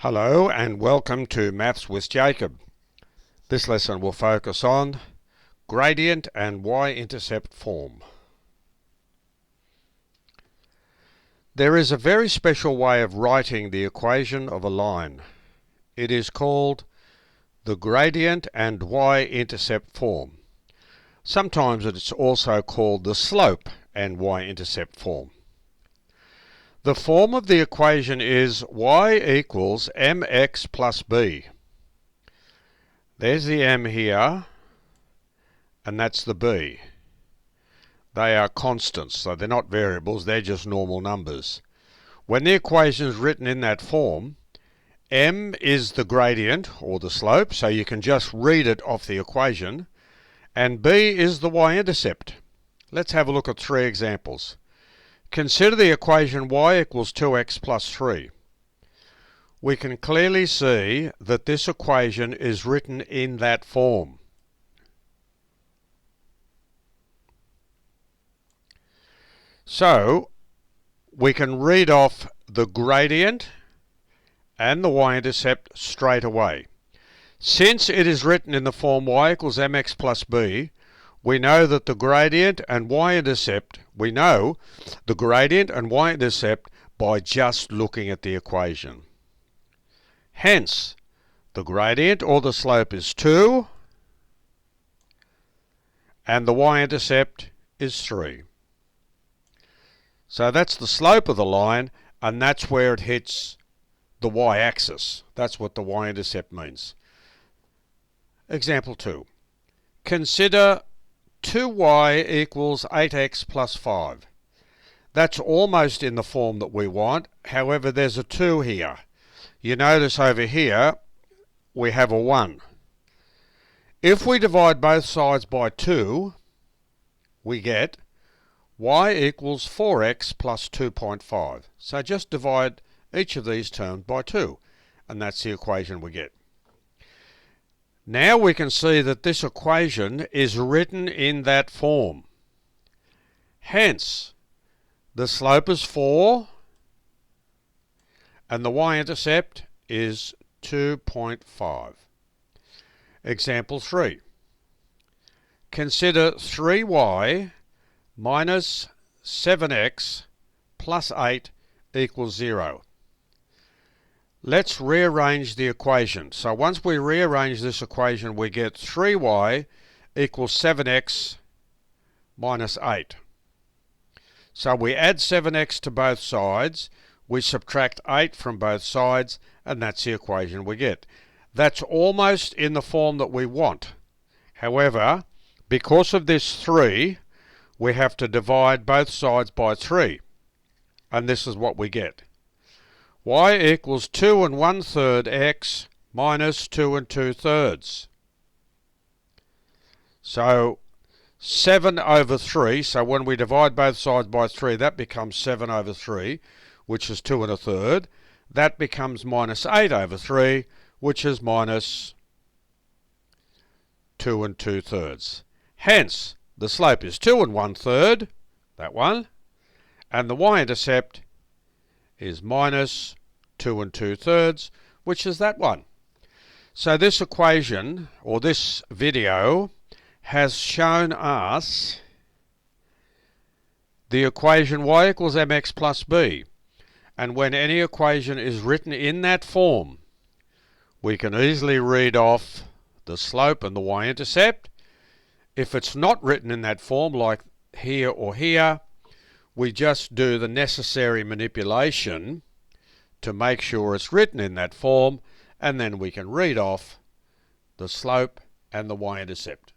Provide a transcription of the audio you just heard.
Hello and welcome to Maths with Jacob. This lesson will focus on gradient and y-intercept form. There is a very special way of writing the equation of a line. It is called the gradient and y-intercept form. Sometimes it's also called the slope and y-intercept form. The form of the equation is y equals mx plus b. There's the m here, and that's the b. They are constants, so they're not variables, they're just normal numbers. When the equation is written in that form, m is the gradient, or the slope, so you can just read it off the equation, and b is the y-intercept. Let's have a look at three examples. Consider the equation y equals 2x plus 3. We can clearly see that this equation is written in that form. So, we can read off the gradient and the y-intercept straight away. Since it is written in the form y equals mx plus b, we know that the gradient and y-intercept, by just looking at the equation. Hence, the gradient or the slope is 2 and the y-intercept is 3. So that's the slope of the line, and that's where it hits the y-axis. That's what the y-intercept means. Example 2. Consider 2y equals 8x plus 5. That's almost in the form that we want. However, there's a 2 here. You notice over here we have a 1. If we divide both sides by 2, we get y equals 4x plus 2.5. So just divide each of these terms by 2, and that's the equation we get. Now we can see that this equation is written in that form. Hence, the slope is 4 and the y-intercept is 2.5. Example 3. Consider 3y minus 7x plus 8 equals 0. Let's rearrange the equation. So once we rearrange this equation, we get 3y equals 7x minus 8. So we add 7x to both sides, we subtract 8 from both sides, and that's the equation we get. That's almost in the form that we want. However, because of this 3, we have to divide both sides by 3, and this is what we get. Y equals 2 1/3 x minus 2 2/3. So 7 over 3, so when we divide both sides by 3, that becomes 7 over 3, which is 2 1/3. That becomes minus 8 over 3, which is minus 2 2/3. Hence, the slope is 2 1/3, that one, and the y-intercept is minus 2 2/3, which is that one. So this equation, or this video, has shown us the equation y equals mx plus b. And when any equation is written in that form, we can easily read off the slope and the y-intercept. If it's not written in that form, like here or here, we just do the necessary manipulation to make sure it's written in that form, and then we can read off the slope and the y-intercept.